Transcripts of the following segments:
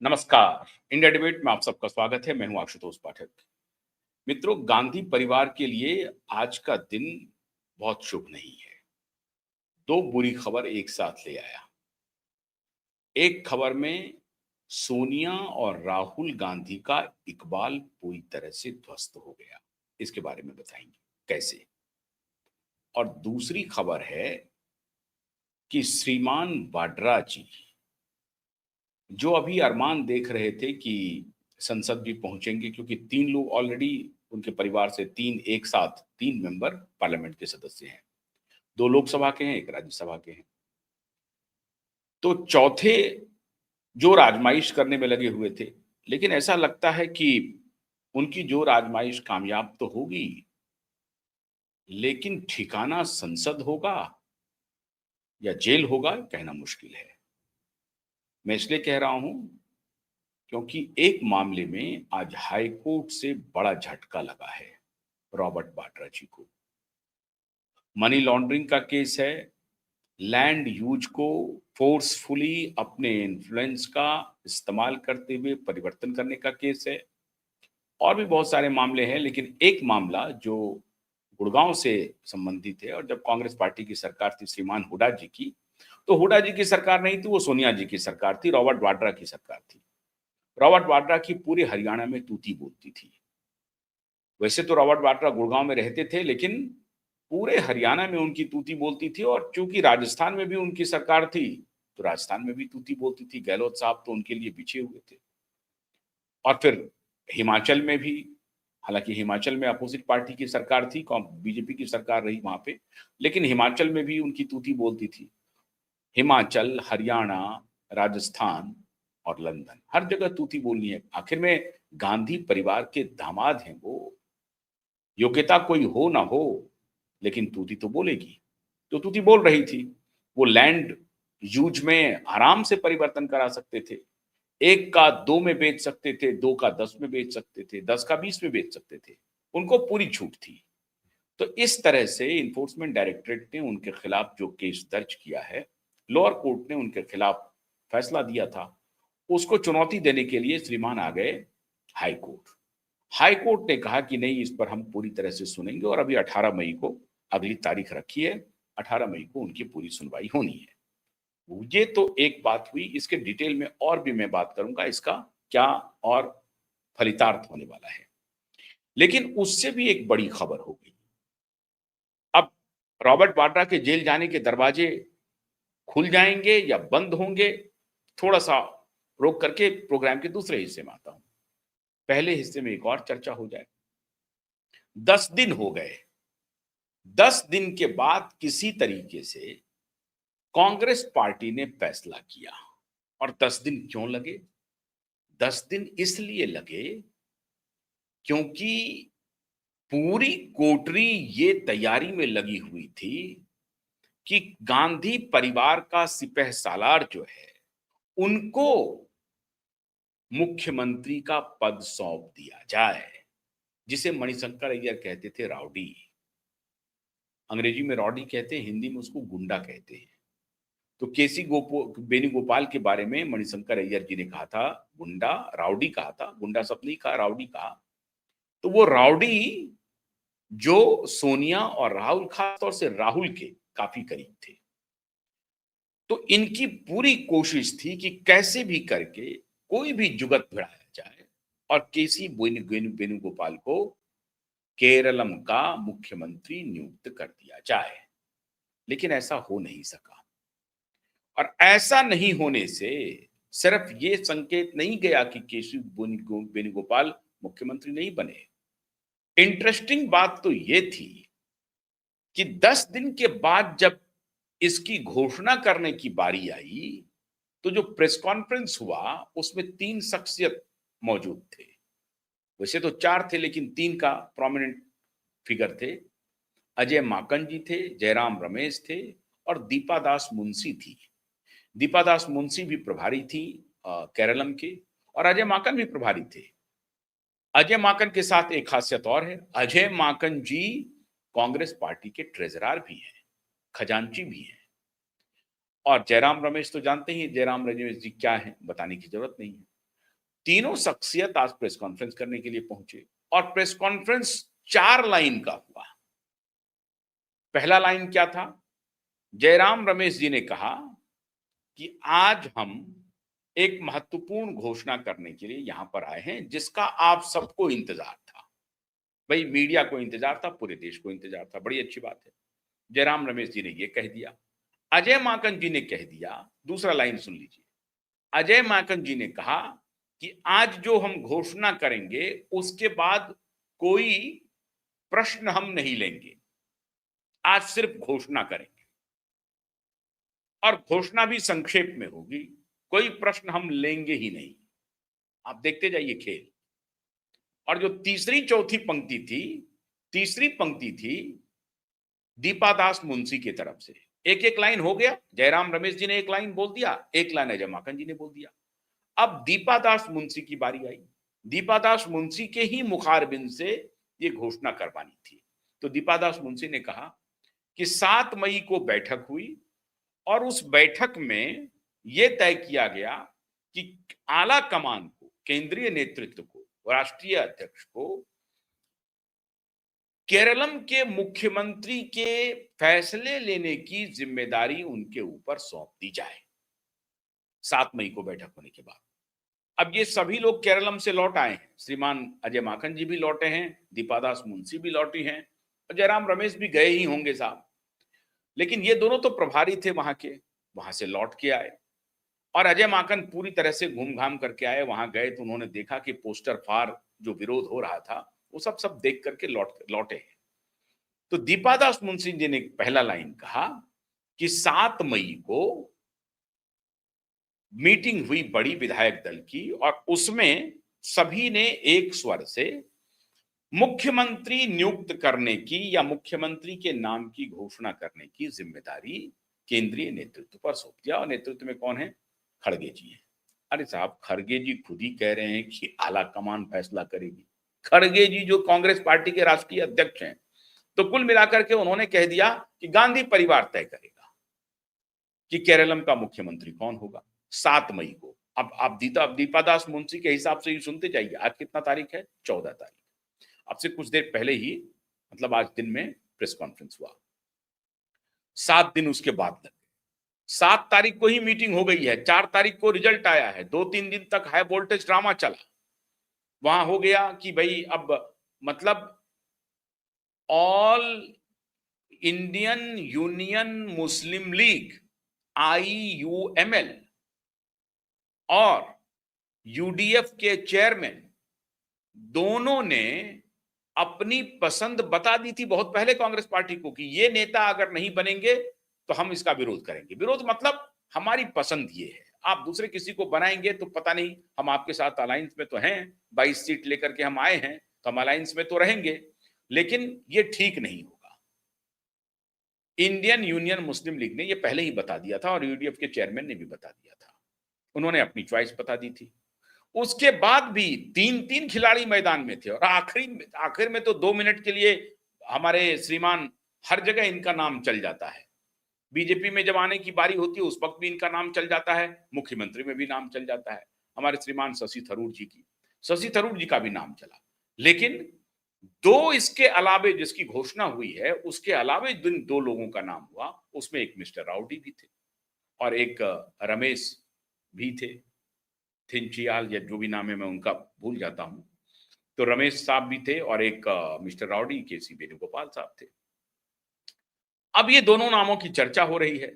नमस्कार। India debate में आप सबका स्वागत है। मैं हूं आशुतोष पाठक। मित्रों, गांधी परिवार के लिए आज का दिन बहुत शुभ नहीं है। दो बुरी खबर एक साथ ले आया। एक खबर में सोनिया और राहुल गांधी का इकबाल पूरी तरह से ध्वस्त हो गया। इसके बारे में बताएंगे कैसे। और दूसरी खबर है कि श्रीमान वाड्रा जी, जो अभी अरमान देख रहे थे कि संसद भी पहुंचेंगे, क्योंकि तीन लोग ऑलरेडी उनके परिवार से, तीन एक साथ तीन मेंबर पार्लियामेंट के सदस्य हैं। दो लोकसभा के हैं, एक राज्यसभा के हैं। तो चौथे जो आजमाइश करने में लगे हुए थे, लेकिन ऐसा लगता है कि उनकी जो आजमाइश कामयाब तो होगी, लेकिन ठिकाना संसद होगा या जेल होगा, कहना मुश्किल है। मैं इसलिए कह रहा हूं क्योंकि एक मामले में आज हाई कोर्ट से बड़ा झटका लगा है रॉबर्ट वाड्रा जी को। मनी लॉन्ड्रिंग का केस है, लैंड यूज को फोर्सफुली अपने इन्फ्लुएंस का इस्तेमाल करते हुए परिवर्तन करने का केस है, और भी बहुत सारे मामले हैं। लेकिन एक मामला जो गुड़गांव से संबंधित है, और जब कांग्रेस पार्टी की सरकार थी श्रीमान हुड्डा जी की, तो हुड्डा जी की सरकार नहीं थी, वो सोनिया जी की सरकार थी, रॉबर्ट वाड्रा की सरकार थी। रॉबर्ट वाड्रा की पूरे हरियाणा में तूती बोलती थी। वैसे तो रॉबर्ट वाड्रा गुड़गांव में रहते थे, लेकिन पूरे हरियाणा में उनकी तूती बोलती थी। और चूंकि राजस्थान में भी उनकी सरकार थी, तो राजस्थान में भी तूती बोलती थी। गहलोत साहब तो उनके लिए बिछे हुए थे। और फिर हिमाचल में भी, हालांकि हिमाचल में अपोजिट पार्टी की सरकार थी, बीजेपी की सरकार रही वहां पे, लेकिन हिमाचल में भी उनकी तूती बोलती थी। हिमाचल, हरियाणा, राजस्थान और लंदन, हर जगह तूती बोलनी है। आखिर में गांधी परिवार के दामाद हैं वो। योग्यता कोई हो ना हो, लेकिन तूती तो बोलेगी। तो तूती बोल रही थी। वो लैंड यूज में आराम से परिवर्तन करा सकते थे। एक का दो में बेच सकते थे, दो का 10 में बेच सकते थे, 10 का 20 में बेच सकते थे। उनको पूरी छूट थी। तो इस तरह से इन्फोर्समेंट डायरेक्टरेट ने उनके खिलाफ जो केस दर्ज किया है, लोअर कोर्ट ने उनके खिलाफ फैसला दिया था, उसको चुनौती देने के लिए श्रीमान आ गए हाई कोर्ट। हाई कोर्ट ने कहा कि नहीं, इस पर हम पूरी तरह से सुनेंगे, और अभी 18 मई को अगली तारीख रखी है। 18 मई को उनकी पूरी सुनवाई होनी है। ये तो एक बात हुई। इसके डिटेल में और भी मैं बात करूंगा, इसका क्या और फलितार्थ होने वाला है। लेकिन उससे भी एक बड़ी खबर हो गई। अब रॉबर्ट वाड्रा के जेल जाने के दरवाजे खुल जाएंगे या बंद होंगे, थोड़ा सा रोक करके प्रोग्राम के दूसरे हिस्से में आता हूं। पहले हिस्से में एक और चर्चा हो जाए। 10 दिन हो गए। 10 दिन के बाद किसी तरीके से कांग्रेस पार्टी ने फैसला किया। और 10 दिन क्यों लगे? 10 दिन इसलिए लगे क्योंकि पूरी कोटरी ये तैयारी में लगी हुई थी कि गांधी परिवार का सिपहसालार जो है, उनको मुख्यमंत्री का पद सौंप दिया जाए, जिसे मणिशंकर अय्यर कहते थे राउडी। अंग्रेजी में रॉडी कहते हैं, हिंदी में उसको गुंडा कहते हैं। तो केसी वेणुगोपाल के बारे में मणिशंकर अय्यर जी ने कहा था गुंडा, राउडी कहा था। गुंडा सब नहीं कहा, राउडी कहा। तो वो राउडी जो सोनिया और राहुल, खासतौर से राहुल के काफी करीब थे। तो इनकी पूरी कोशिश थी कि कैसे भी करके कोई भी जुगत भिड़ाया जाए और केसी वेणुगोपाल को केरलम का मुख्यमंत्री नियुक्त कर दिया जाए। लेकिन ऐसा हो नहीं सका। और ऐसा नहीं होने से सिर्फ ये संकेत नहीं गया कि केसी वेणुगोपाल मुख्यमंत्री नहीं बने। इंटरेस्टिंग बात तो ये थी कि 10 दिन के बाद जब इसकी घोषणा करने की बारी आई, तो जो प्रेस कॉन्फ्रेंस हुआ उसमें 3 शख्सियत मौजूद थे। वैसे तो 4 थे, लेकिन 3 का प्रोमिनेंट फिगर थे। अजय माकन जी थे, जयराम रमेश थे, और दीपा दास मुंशी थी। दीपा दास मुंशी भी प्रभारी थी केरलम के, और अजय माकन भी प्रभारी थे। अजय माकन के साथ एक खासियत और है। अजय माकन जी कांग्रेस पार्टी के ट्रेजरर भी हैं, खजांची भी हैं। और जयराम रमेश तो जानते ही, जयराम रमेश जी क्या है, बताने की जरूरत नहीं है। तीनों शख्सियत आज प्रेस कॉन्फ्रेंस करने के लिए पहुंचे और प्रेस कॉन्फ्रेंस 4 लाइन का हुआ। पहला लाइन क्या था? जयराम रमेश जी ने कहा कि आज हम एक महत्वपूर्ण घोषणा करने के लिए यहां पर आए हैं, जिसका आप सबको इंतजार था। भाई, मीडिया को इंतजार था, पूरे देश को इंतजार था। बड़ी अच्छी बात है। जयराम रमेश जी ने ये कह दिया। अजय माकन जी ने कह दिया, दूसरा लाइन सुन लीजिए। अजय माकन जी ने कहा कि आज जो हम घोषणा करेंगे उसके बाद कोई प्रश्न हम नहीं लेंगे, आज सिर्फ घोषणा करेंगे और घोषणा भी संक्षेप में होगी, कोई प्रश्न हम लेंगे ही नहीं। आप देखते जाइए खेल। और जो तीसरी चौथी पंक्ति थी, तीसरी पंक्ति थी दीपा दास मुंशी की तरफ से। एक एक लाइन हो गया। जयराम रमेश जी ने एक लाइन बोल दिया, एक लाइन अजय माकन जी ने बोल दिया। अब दीपा दास मुंशी की बारी आई। दीपा दास मुंशी के ही मुखारबिंद से ये घोषणा करवानी थी। तो दीपा दास मुंशी ने कहा कि 7 मई को बैठक हुई और उस बैठक में यह तय किया गया कि आला कमान को, केंद्रीय नेतृत्व को, राष्ट्रीय अध्यक्ष को केरलम के मुख्यमंत्री के फैसले लेने की जिम्मेदारी उनके ऊपर सौंप दी जाए 7 मई को बैठक होने के बाद। अब ये सभी लोग केरलम से लौट आए हैं। श्रीमान अजय माकन जी भी लौटे हैं, दीपा दास मुंशी भी लौटी हैं और जयराम रमेश भी गए ही होंगे साहब। लेकिन ये दोनों तो प्रभारी थे वहां के, वहां से लौट के आए और अजय माकन पूरी तरह से घूम घाम करके आए। वहां गए तो उन्होंने देखा कि पोस्टर फार जो विरोध हो रहा था वो सब देख करके लौटे हैं। तो दीपा दास मुंशी जी ने पहला लाइन कहा कि 7 मई को मीटिंग हुई बड़ी विधायक दल की और उसमें सभी ने एक स्वर से मुख्यमंत्री नियुक्त करने की या मुख्यमंत्री के नाम की घोषणा करने की जिम्मेदारी केंद्रीय नेतृत्व पर सौंप दिया। और नेतृत्व में कौन है? खड़गे जी हैं। अरे साहब, खड़गे जी खुद ही कह रहे हैं कि आला कमान फैसला करेगी। खड़गे जी जो कांग्रेस पार्टी के राष्ट्रीय अध्यक्ष हैं, तो कुल मिलाकर के उन्होंने कह दिया कि गांधी परिवार तय करेगा कि केरलम का मुख्यमंत्री कौन होगा 7 मई को। अब आप दीपा दास मुंशी के हिसाब से ही सुनते जाइए। आज कितना तारीख है? 14 तारीख। अब से कुछ देर पहले ही, मतलब आज दिन में प्रेस कॉन्फ्रेंस हुआ। 7 दिन उसके बाद लगे। 7 तारीख को ही मीटिंग हो गई है, 4 तारीख को रिजल्ट आया है। 2-3 दिन तक हाई वोल्टेज ड्रामा चला। वहां हो गया कि भाई अब मतलब ऑल इंडियन यूनियन मुस्लिम लीग IUML और UDF के चेयरमैन दोनों ने अपनी पसंद बता दी थी बहुत पहले कांग्रेस पार्टी को कि ये नेता अगर नहीं बनेंगे तो हम इसका विरोध करेंगे। विरोध मतलब हमारी पसंद ये है, आप दूसरे किसी को बनाएंगे तो पता नहीं, हम आपके साथ अलायंस में तो हैं, 22 सीट लेकर के हम आए हैं तो हम अलायंस में तो रहेंगे, लेकिन ये ठीक नहीं होगा। इंडियन यूनियन मुस्लिम लीग ने ये पहले ही बता दिया था और UDF के चेयरमैन ने भी बता दिया था। उन्होंने अपनी चॉइस बता दी थी। उसके बाद भी 3-3 खिलाड़ी मैदान में थे और आखिर में तो 2 मिनट के लिए हमारे श्रीमान, हर जगह इनका नाम चल जाता है। बीजेपी में जब आने की बारी होती है उस वक्त भी इनका नाम चल जाता है, मुख्यमंत्री में भी नाम चल जाता है। हमारे श्रीमान शशि थरूर जी का भी नाम चला। लेकिन दो इसके अलावे जिसकी घोषणा हुई है, उसके अलावे जिन 2 लोगों का नाम हुआ उसमें एक मिस्टर राउडी भी थे और एक रमेश भी थे, थिनचियाल या जो भी नाम है मैं उनका भूल जाता हूं। तो रमेश साहब भी थे और एक मिस्टर राउडी KC वेणुगोपाल साहब थे। अब ये दोनों नामों की चर्चा हो रही है।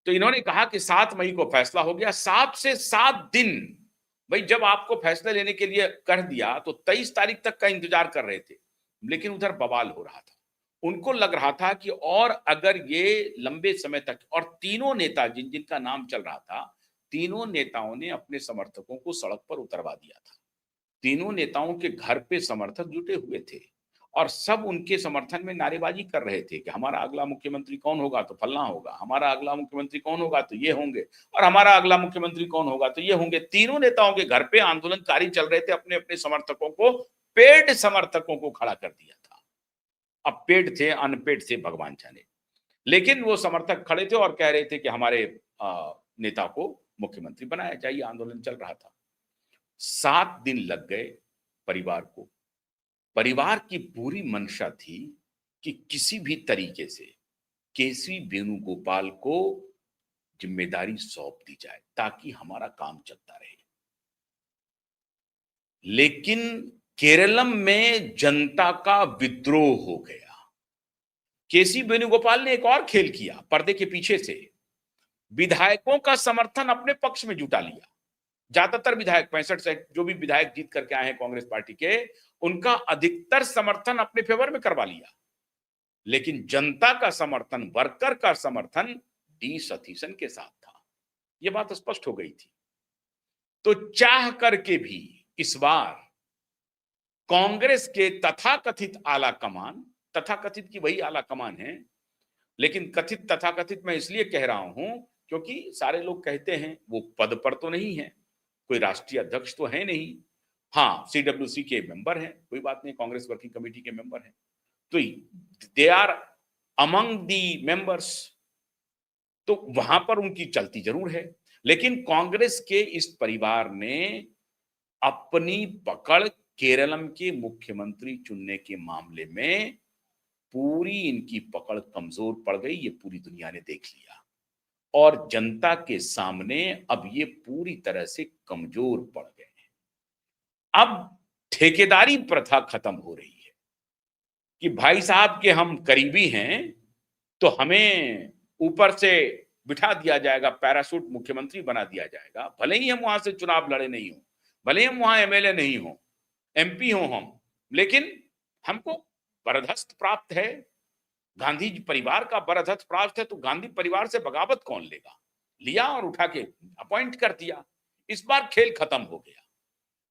तो इन्होंने कहा कि 7 मई को फैसला हो गया। 7 से 7 दिन, भाई जब आपको फैसला लेने के लिए कर दिया तो 23 तारीख तक का इंतजार कर रहे थे, लेकिन उधर बवाल हो रहा था। उनको लग रहा था कि और अगर ये लंबे समय तक, और तीनों नेता जिनका नाम चल रहा था, तीनों नेताओं ने अपने समर्थकों को सड़क पर उतरवा दिया था। तीनों नेताओं के घर पे समर्थक जुटे हुए थे और सब उनके समर्थन में नारेबाजी कर रहे थे कि हमारा अगला मुख्यमंत्री कौन होगा तो फलना होगा, हमारा अगला मुख्यमंत्री कौन होगा तो ये होंगे, और हमारा अगला मुख्यमंत्री कौन होगा तो ये होंगे। तीनों नेताओं के घर पे आंदोलनकारी चल रहे थे। अपने अपने समर्थकों को, पेड समर्थकों को खड़ा कर दिया था। अब पेड थे अनपेड थे भगवान जाने, लेकिन वो समर्थक खड़े थे और कह रहे थे कि हमारे नेता को मुख्यमंत्री बनाया जाए। आंदोलन चल रहा था। 7 दिन लग गए परिवार को। परिवार की पूरी मंशा थी कि किसी भी तरीके से केसी वेणुगोपाल को जिम्मेदारी सौंप दी जाए ताकि हमारा काम चलता रहे। लेकिन केरलम में जनता का विद्रोह हो गया। केसी वेणुगोपाल ने एक और खेल किया पर्दे के पीछे से, विधायकों का समर्थन अपने पक्ष में जुटा लिया। ज्यादातर विधायक 65 से जो भी विधायक जीत करके आए हैं कांग्रेस पार्टी के, उनका अधिकतर समर्थन अपने फेवर में करवा लिया। लेकिन जनता का समर्थन, वर्कर का समर्थन डी सतीशन के साथ था। यह बात स्पष्ट हो गई थी। तो चाह करके भी इस बार कांग्रेस के तथाकथित आला कमान, तथाकथित की वही आला कमान है, लेकिन कथित तथाकथित मैं इसलिए कह रहा हूं क्योंकि सारे लोग कहते हैं वो पद पर तो नहीं है, कोई राष्ट्रीय अध्यक्ष तो है नहीं। हाँ, सीडब्ल्यूसी के मेंबर हैं, कोई बात नहीं, कांग्रेस वर्किंग कमेटी के मेंबर हैं, तो they are among the members, तो वहां पर उनकी चलती जरूर है। लेकिन कांग्रेस के इस परिवार ने अपनी पकड़ केरलम के मुख्यमंत्री चुनने के मामले में पूरी इनकी पकड़ कमजोर पड़ गई, ये पूरी दुनिया ने देख लिया। और जनता के सामने अब ये पूरी तरह से कमजोर पड़ गए हैं। अब ठेकेदारी प्रथा खत्म हो रही है कि भाई साहब के हम करीबी हैं तो हमें ऊपर से बिठा दिया जाएगा, पैराशूट मुख्यमंत्री बना दिया जाएगा, भले ही हम वहां से चुनाव लड़े नहीं हो, भले ही हम वहां एमएलए नहीं हो, एमपी हो हम, लेकिन हमको बरदस्त प्राप्त है, गांधी परिवार का बरदस्त प्राप्त है, तो गांधी परिवार से बगावत कौन लेगा? लिया और उठा के अपॉइंट कर दिया। इस बार खेल खत्म हो गया।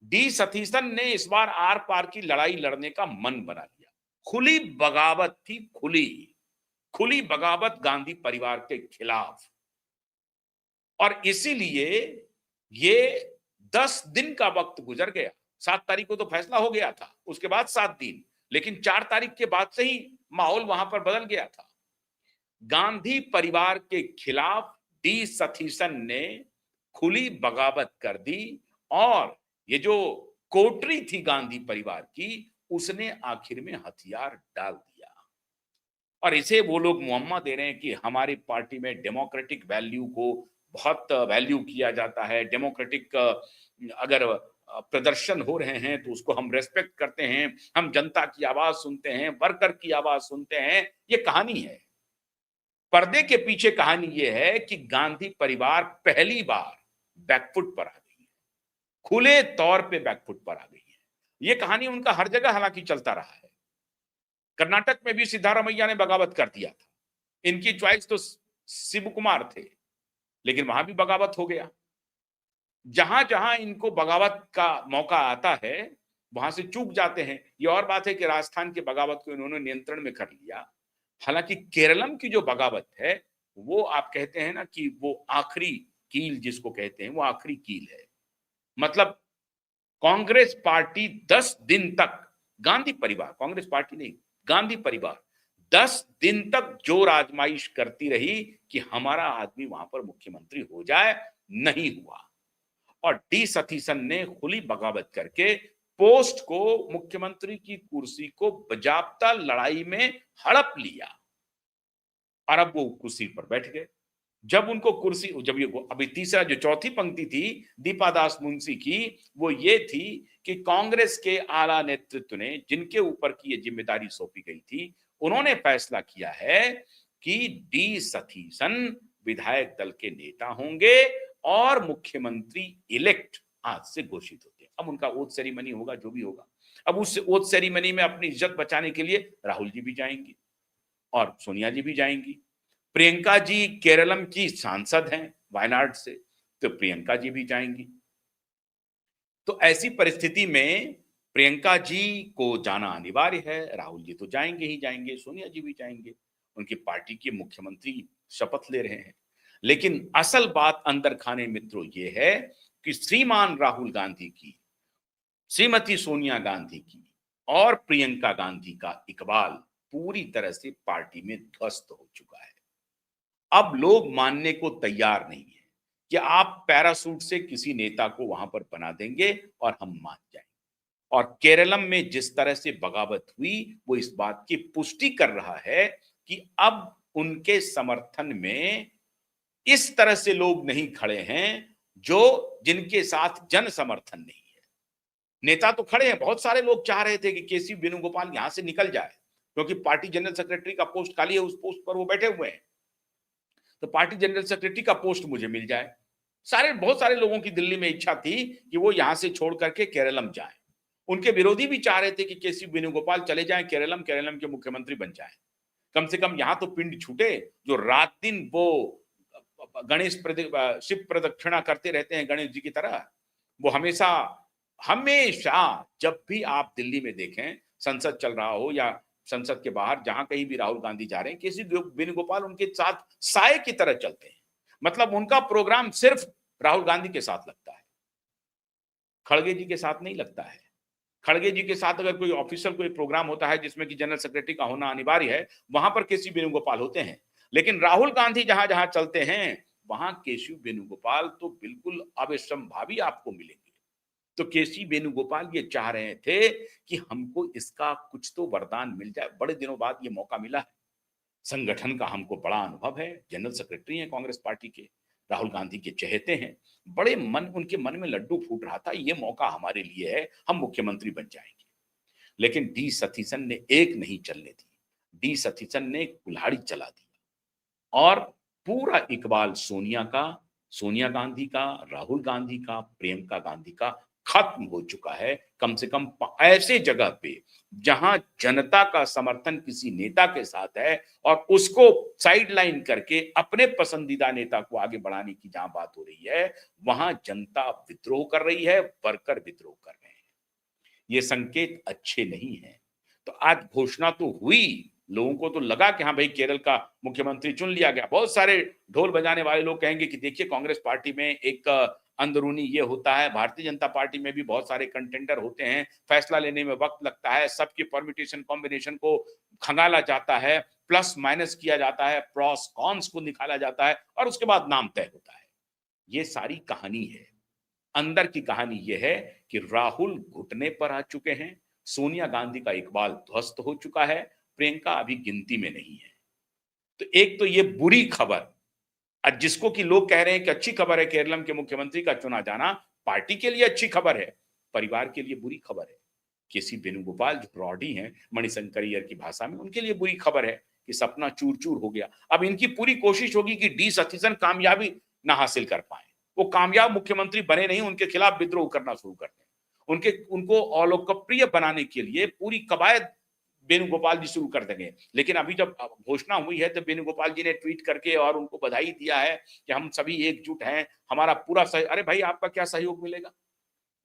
डी सतीशन ने इस बार आर पार की लड़ाई लड़ने का मन बना लिया। खुली बगावत थी, खुली बगावत गांधी परिवार के खिलाफ। और इसीलिए ये 10 दिन का वक्त गुजर गया। 7 तारीख को तो फैसला हो गया था, उसके बाद 7 दिन, लेकिन 4 तारीख के बाद से ही माहौल वहां पर बदल गया था। गांधी परिवार के खिलाफ डी सतीशन ने खुली बगावत कर दी और ये जो कोटरी थी गांधी परिवार की, उसने आखिर में हथियार डाल दिया। और इसे वो लोग मुहम्मा दे रहे हैं कि हमारी पार्टी में डेमोक्रेटिक वैल्यू को बहुत वैल्यू किया जाता है, डेमोक्रेटिक अगर प्रदर्शन हो रहे हैं तो उसको हम रेस्पेक्ट करते हैं, हम जनता की आवाज सुनते हैं, वर्कर की आवाज सुनते हैं। ये कहानी है। पर्दे के पीछे कहानी ये है कि गांधी परिवार पहली बार बैकफुट पर आ गई है, खुले तौर पे बैकफुट पर आ गई है। ये कहानी उनका हर जगह हालांकि चलता रहा है। कर्नाटक में भी सिद्धारमैया ने बगावत कर दिया था, इनकी चॉइस तो शिव कुमार थे, लेकिन वहां भी बगावत हो गया। जहां जहां इनको बगावत का मौका आता है वहां से चूक जाते हैं। ये और बात है कि राजस्थान के बगावत को इन्होंने नियंत्रण में कर लिया। हालांकि केरलम की जो बगावत है वो आप कहते हैं ना कि वो आखिरी कील जिसको कहते हैं, वो आखिरी कील है। मतलब कांग्रेस पार्टी 10 दिन तक, गांधी परिवार, कांग्रेस पार्टी नहीं, गांधी परिवार 10 दिन तक जोर आजमाइश करती रही कि हमारा आदमी वहां पर मुख्यमंत्री हो जाए, नहीं हुआ। और डी सतीशन ने खुली बगावत करके पोस्ट को, मुख्यमंत्री की कुर्सी को बजाबता लड़ाई में हड़प लिया और अब वो कुर्सी पर बैठ गए। जब उनको कुर्सी, जब ये अभी तीसरा जो चौथी पंक्ति थी दीपादास मुंशी की, वो ये थी कि कांग्रेस के आला नेतृत्व ने, जिनके ऊपर की ये जिम्मेदारी सौंपी गई थी, उन्होंने फैसला किया है कि डी सतीशन विधायक दल के नेता होंगे और मुख्यमंत्री इलेक्ट आज से घोषित होते हैं। अब उनका ओथ सेरेमनी होगा, जो भी होगा। अब उस ओथ सेरेमनी में अपनी इज्जत बचाने के लिए राहुल जी भी जाएंगी और सोनिया जी भी जाएंगी। प्रियंका जी केरलम की सांसद हैं वायनाड से, तो प्रियंका जी भी जाएंगी। तो ऐसी परिस्थिति में प्रियंका जी को जाना अनिवार्य है, राहुल जी तो जाएंगे ही जाएंगे, सोनिया जी भी जाएंगे, उनकी पार्टी के मुख्यमंत्री शपथ ले रहे हैं। लेकिन असल बात अंदर खाने मित्रों ये है कि श्रीमान राहुल गांधी की, श्रीमती सोनिया गांधी की और प्रियंका गांधी का इकबाल पूरी तरह से पार्टी में ध्वस्त हो चुका है। अब लोग मानने को तैयार नहीं है कि आप पैरासूट से किसी नेता को वहां पर बना देंगे और हम मान जाएंगे। और केरलम में जिस तरह से बगावत हुई वो इस बात की पुष्टि कर रहा है कि अब उनके समर्थन में इस तरह से लोग नहीं खड़े हैं जो जिनके साथ जन समर्थन नहीं है। नेता तो खड़े हैं, बहुत सारे लोग चाह रहे थे कि केसी वेणुगोपाल यहां से निकल जाए क्योंकि पार्टी जनरल सेक्रेटरी का पोस्ट खाली है, उस पोस्ट पर वो बैठे हुए हैं, तो पार्टी जनरल सेक्रेटरी का पोस्ट मुझे मिल जाए। बहुत सारे लोगों की दिल्ली में इच्छा थी कि वो यहां से छोड़ करके केरलम जाए। उनके विरोधी भी चाह रहे थे कि केसी वेणुगोपाल चले जाएं केरलम, केरलम के मुख्यमंत्री बन जाएं। कम से कम यहां तो पिंड छूटे। जो रात दिन वो शिव प्रदक्षिणा करते रहते हैं गणेश जी की तरह, वो हमेशा हमेशा जब भी आप दिल्ली में देखें, संसद चल रहा हो या संसद के बाहर जहां कहीं भी राहुल गांधी जा रहे हैं, केसी वेणुगोपाल उनके साथ साए की तरह चलते हैं। मतलब उनका प्रोग्राम सिर्फ राहुल गांधी के साथ लगता है, खड़गे जी के साथ नहीं लगता है। खड़गे जी के साथ अगर कोई ऑफिशियल कोई प्रोग्राम होता है जिसमें कि जनरल सेक्रेटरी का होना अनिवार्य है, वहां पर केसी वेणुगोपाल होते हैं। लेकिन राहुल गांधी जहां जहां चलते हैं वहां केसी वेणुगोपाल तो बिल्कुल अविसंभावी आपको मिलेंगे। तो केसी वेणुगोपाल ये चाह रहे थे कि हमको इसका कुछ तो वरदान मिल जाए। बड़े दिनों बाद ये मौका मिला है। संगठन का हमको बड़ा अनुभव है, जनरल सेक्रेटरी हैं कांग्रेस पार्टी के, राहुल गांधी के चहेते हैं। बड़े उनके मन में लड्डू फूट रहा था, ये मौका हमारे लिए है, हम मुख्यमंत्री बन जाएंगे। लेकिन डी सतीशन ने एक नहीं चलने दी। डी सतीशन ने कुल्हाड़ी चला दी और पूरा इकबाल सोनिया गांधी का, राहुल गांधी का, प्रियंका गांधी का खत्म हो चुका है। कम से कम ऐसे जगह पे जहां जनता का समर्थन किसी नेता के साथ है और उसको साइडलाइन करके अपने पसंदीदा नेता को आगे बढ़ाने की जहां बात हो रही है, वहां जनता विद्रोह कर रही है, वर्कर विद्रोह कर रहे हैं। ये संकेत अच्छे नहीं है। तो आज घोषणा तो हुई, लोगों को तो लगा कि हाँ भाई केरल का मुख्यमंत्री चुन लिया गया। बहुत सारे ढोल बजाने वाले लोग कहेंगे कि देखिए कांग्रेस पार्टी में एक अंदरूनी ये होता है, भारतीय जनता पार्टी में भी बहुत सारे कंटेंडर होते हैं, फैसला लेने में वक्त लगता है, सबके परम्यूटेशन कॉम्बिनेशन को खंगाला जाता है, प्लस माइनस किया जाता है, प्रॉस कॉन्स को निकाला जाता है और उसके बाद नाम तय होता है। ये सारी कहानी है। अंदर की कहानी यह है कि राहुल घुटने पर आ चुके हैं, सोनिया गांधी का इकबाल ध्वस्त हो चुका है, प्रियंका अभी गिनती में नहीं है। तो एक तो ये बुरी खबर, जिसको कि लोग कह रहे हैं कि अच्छी खबर है केरलम के मुख्यमंत्री का चुना जाना, पार्टी के लिए अच्छी खबर है, परिवार के लिए बुरी खबर है। केसी वेणुगोपाल जो रॉडी हैं मणिशंकरैयर की भाषा में, उनके लिए बुरी खबर है कि सपना चूर चूर हो गया। अब इनकी पूरी कोशिश होगी कि डी सतीशन कामयाबी ना हासिल कर पाए, वो कामयाब मुख्यमंत्री बने नहीं, उनके खिलाफ विद्रोह करना शुरू कर दें, उनको अलोकप्रिय बनाने के लिए पूरी कवायद वेणुगोपाल जी शुरू कर देंगे। लेकिन अभी जब घोषणा हुई है तो वेणुगोपाल जी ने ट्वीट करके और उनको बधाई दिया है कि हम सभी एकजुट हैं, हमारा पूरा अरे भाई आपका क्या सहयोग मिलेगा?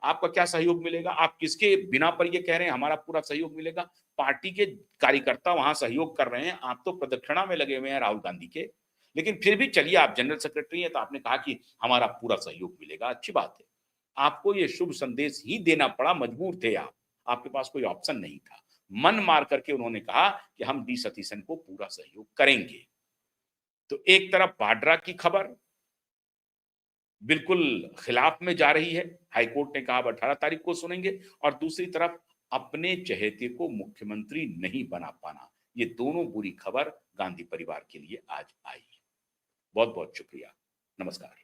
आपका क्या सहयोग मिलेगा? आप किसके बिना पर ये कह रहे हैं हमारा पूरा सहयोग मिलेगा? पार्टी के कार्यकर्ता वहां सहयोग कर रहे हैं, आप तो प्रदक्षिणा में लगे हुए हैं राहुल गांधी के। लेकिन फिर भी चलिए, आप जनरल सेक्रेटरी हैं तो आपने कहा कि हमारा पूरा सहयोग मिलेगा, अच्छी बात है। आपको ये शुभ संदेश ही देना पड़ा, मजबूर थे आप, आपके पास कोई ऑप्शन नहीं था। मन मार करके उन्होंने कहा कि हम डी सतीशन को पूरा सहयोग करेंगे। तो एक तरफ वाड्रा की खबर बिल्कुल खिलाफ में जा रही है, हाईकोर्ट ने कहा अब 18 तारीख को सुनेंगे, और दूसरी तरफ अपने चहेते को मुख्यमंत्री नहीं बना पाना, ये दोनों बुरी खबर गांधी परिवार के लिए आज आई। बहुत बहुत शुक्रिया, नमस्कार।